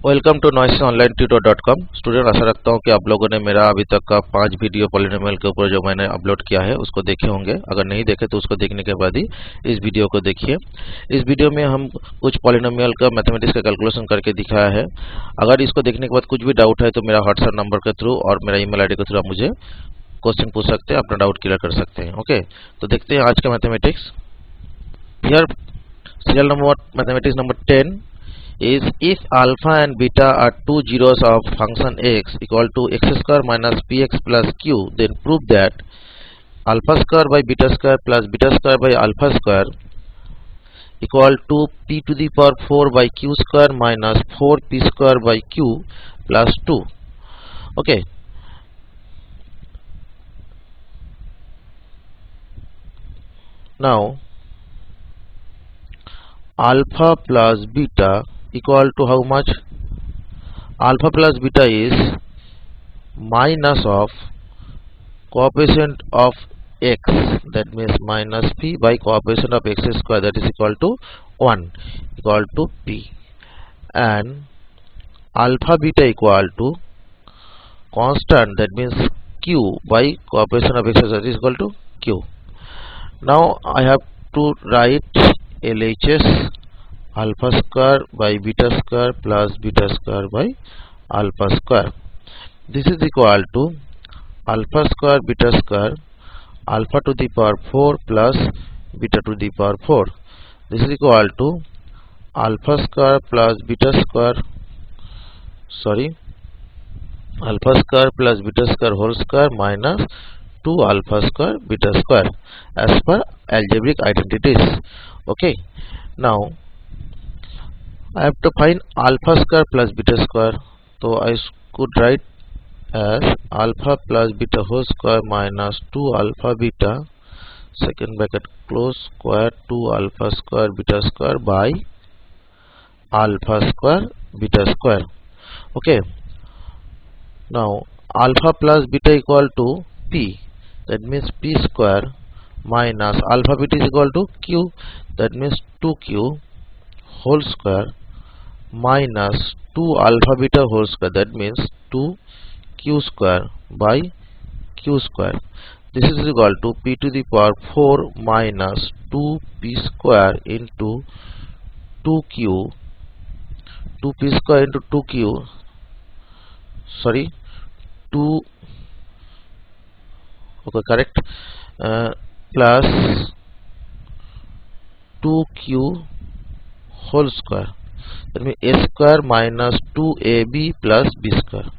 Welcome to noiseonlinetutor.com। Student, आशा रखता हूँ कि आप लोगों ने मेरा अभी तक का 5 वीडियो पॉलिनोमियल के ऊपर जो मैंने अपलोड किया है उसको देखे होंगे। अगर नहीं देखे तो उसको देखने के बाद ही इस वीडियो को देखिए। इस वीडियो में हम कुछ पॉलिनोमियल का मैथमेटिक्स का कैलकुलेशन करके दिखाया है। अगर इसको देखने के बाद कुछ भी डाउट है तो मेरा व्हाट्सएप नंबर के थ्रू और मेरा ईमेल आईडी के थ्रू आप मुझे क्वेश्चन पूछ सकते हैं, अपना डाउट क्लियर कर सकते हैं। ओके, तो देखते हैं आज का mathematics. Here serial number mathematics number 10 is if alpha and beta are two zeros of function x equal to x square minus px plus q, then prove that alpha square by beta square plus beta square by alpha square equal to p to the power 4 by q square minus 4p square by q plus 2. Okay, now alpha plus beta equal to how much? Alpha plus beta is minus of coefficient of x, that means minus p by coefficient of x square, that is equal to 1, equal to p, and alpha beta equal to constant, that means q by coefficient of x square, that is equal to q. Now I have to write LHS alpha square by beta square plus beta square by alpha square. This is equal to alpha square beta square alpha to the power 4 plus beta to the power 4. This is equal to alpha square plus beta square, alpha square plus beta square whole square minus 2 alpha square beta square as per algebraic identities. Okay, now I have to find alpha square plus beta square, so I could write as alpha plus beta whole square minus 2 alpha beta second bracket close square 2 alpha square beta square by alpha square beta square. Okay, now alpha plus beta equal to p, that means p square, minus alpha beta is equal to q, that means 2q whole square minus 2 alpha beta whole square, that means 2q square by q square. This is equal to p to the power 4 minus 2p square into 2q, 2p square into 2q, 2, okay, correct, plus 2q whole square, that means a square minus 2ab plus b square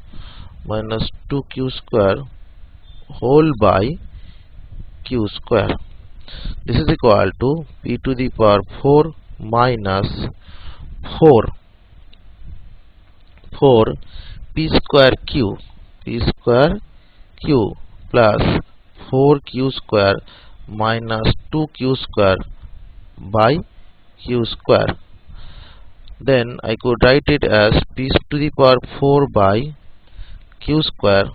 minus 2q square whole by q square. This is equal to p to the power 4 minus 4 p square q plus 4q square minus 2q square by q square. Then I could write it as p to the power 4 by q square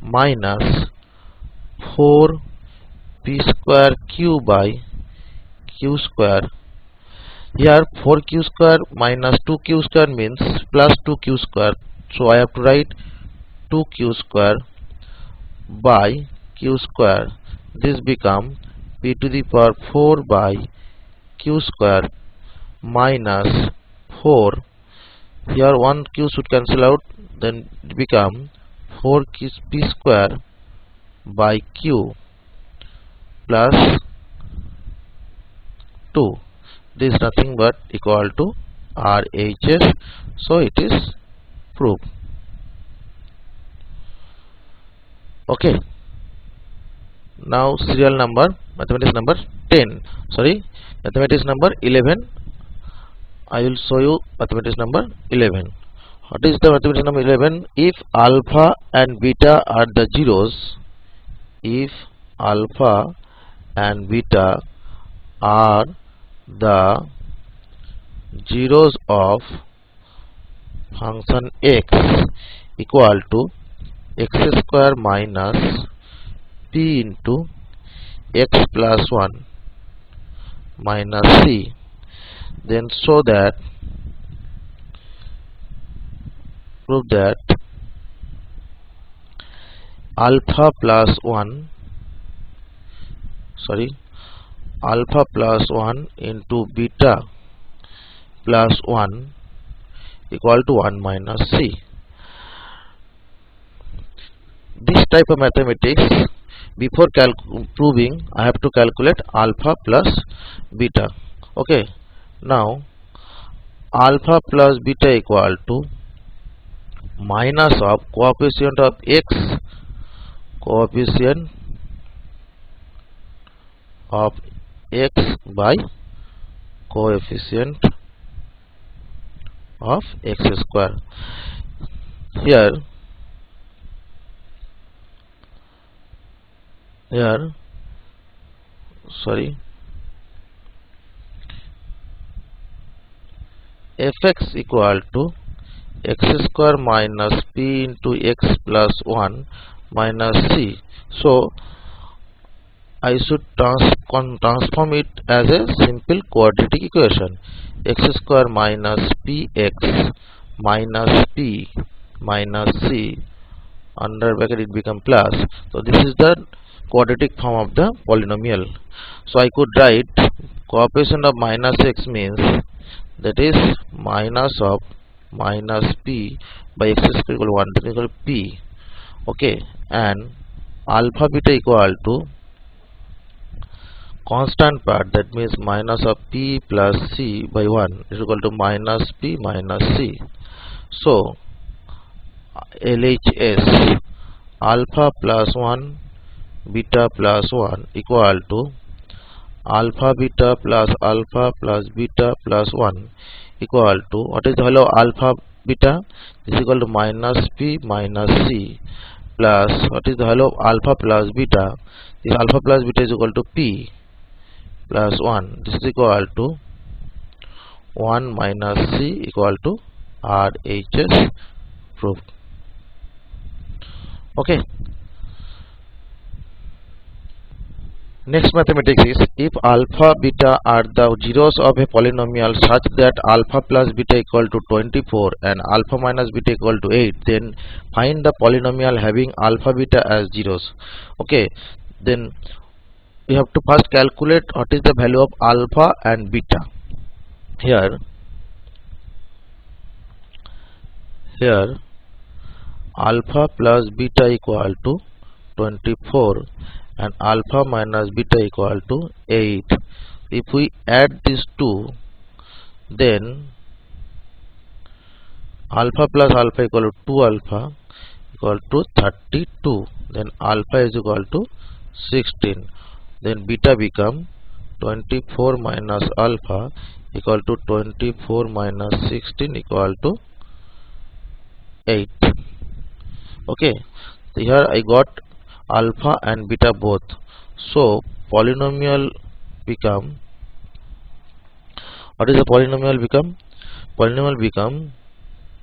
minus 4 p square q by q square. Here 4q square minus 2q square means plus 2q square, so I have to write 2q square by q square. This become p to the power 4 by q square minus 4, here 1 q should cancel out, then it become 4 p square by q plus 2. This is nothing but equal to RHS, so it is proved. Okay, now serial number mathematics number 11. I will show you mathematics number 11. What is the mathematics number 11? If alpha and beta are the zeros, if alpha and beta are the zeros of function x equal to x square minus p into x plus 1 minus c, then show that prove that alpha plus 1 alpha plus 1 into beta plus 1 equal to 1 minus c. This type of mathematics, before proving, I have to calculate alpha plus beta. Okay, now alpha plus beta equal to minus of coefficient of x by coefficient of x square. Here fx equal to x square minus p into x plus 1 minus c. So I should transform it as a simple quadratic equation. X square minus px minus p minus c, under bracket it become plus. So this is the quadratic form of the polynomial. So I could write coefficient of minus x means that is minus of minus p by x square equal to 1, that equal to p. Okay, and alpha beta equal to constant part, that means minus of p plus c by 1 is equal to minus p minus c. So LHS alpha plus 1 beta plus 1 equal to alpha beta plus beta plus 1 equal to, what is the value of alpha beta? Is equal to minus p minus c, plus what is the value of alpha plus beta? This alpha plus beta is equal to p plus 1. This is equal to 1 minus c equal to RHS proved. Okay. Next mathematics is, if alpha beta are the zeros of a polynomial such that alpha plus beta equal to 24 and alpha minus beta equal to 8, then find the polynomial having alpha beta as zeros. Okay, then we have to first calculate what is the value of alpha and beta. Here alpha plus beta equal to 24 and alpha minus beta equal to 8. If we add these two, then alpha plus alpha equal to 2 alpha equal to 32. Then alpha is equal to 16. Then beta become 24 minus alpha equal to 24 minus 16 equal to 8. Okay, so here I got alpha and beta both. So polynomial become, what is the polynomial become? Polynomial become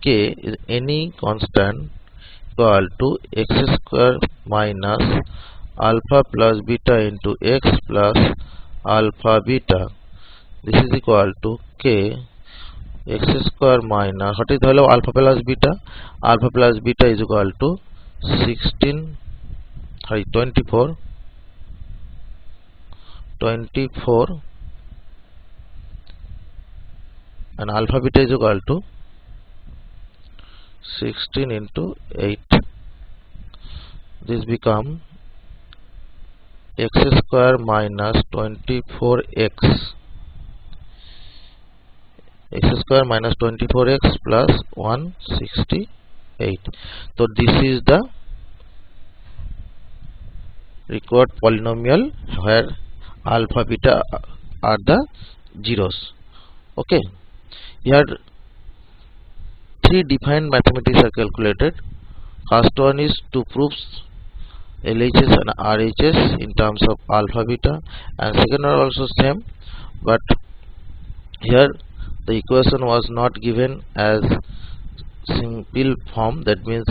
k is any constant equal to x square minus alpha plus beta into x plus alpha beta. This is equal to k x square minus, what is the value of alpha plus beta? Alpha plus beta is equal to 24 and alpha beta is equal to 16 into 8. This become x square minus 24x square minus 24x plus 168. So this is the required polynomial where alpha beta are the zeros. Okay, here three defined mathematics are calculated. First one is to prove LHS and RHS in terms of alpha beta, and second are also same, but here the equation was not given as simple form, that means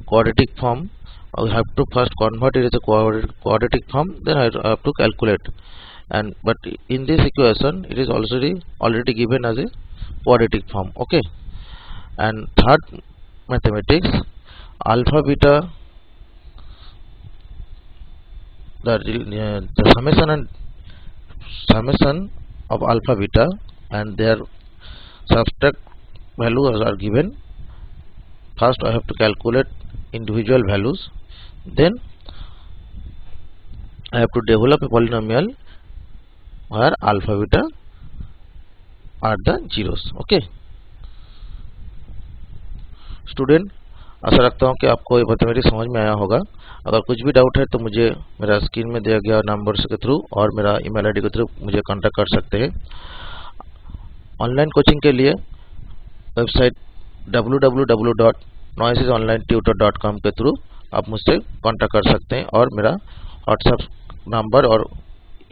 quadratic form. I have to first convert it as a quadratic form, then I have to calculate. And but in this equation it is already given as a quadratic form. Okay, and third mathematics, alpha beta, the summation of alpha beta and their subtract values are given. First I have to calculate individual values, then I have to develop a polynomial where alpha beta are the zeros. Okay student, आशा रखता हूँ कि आपको ये mathematics समझ में आया होगा। अगर कुछ भी डाउट है तो मुझे मेरा स्क्रीन में दिया गया नंबर्स के थ्रू और मेरा ईमेल आईडी के थ्रू मुझे कांटेक्ट कर सकते हैं। ऑनलाइन कोचिंग के लिए वेबसाइट www.noisesonlinetutor.com के थ्रू आप मुझसे कांटेक्ट कर सकते हैं और मेरा व्हाट्सएप नंबर और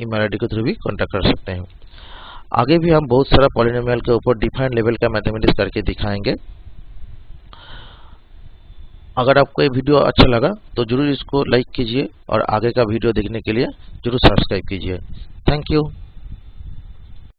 ईमेल आईडी के थ्रू भी कांटेक्ट कर सकते हैं। आगे भी हम बहुत सारा पॉलिनोमियल के ऊपर डिफाइंड लेवल का मैथमेटिक्स करके दिखाएंगे। अगर आपको ये वीडियो अच्छा लगा तो जरूर इसको लाइक कीजिए और आगे का वीडियो देखने के लिए जरूर सब्सक्राइब कीजिए। Thank you.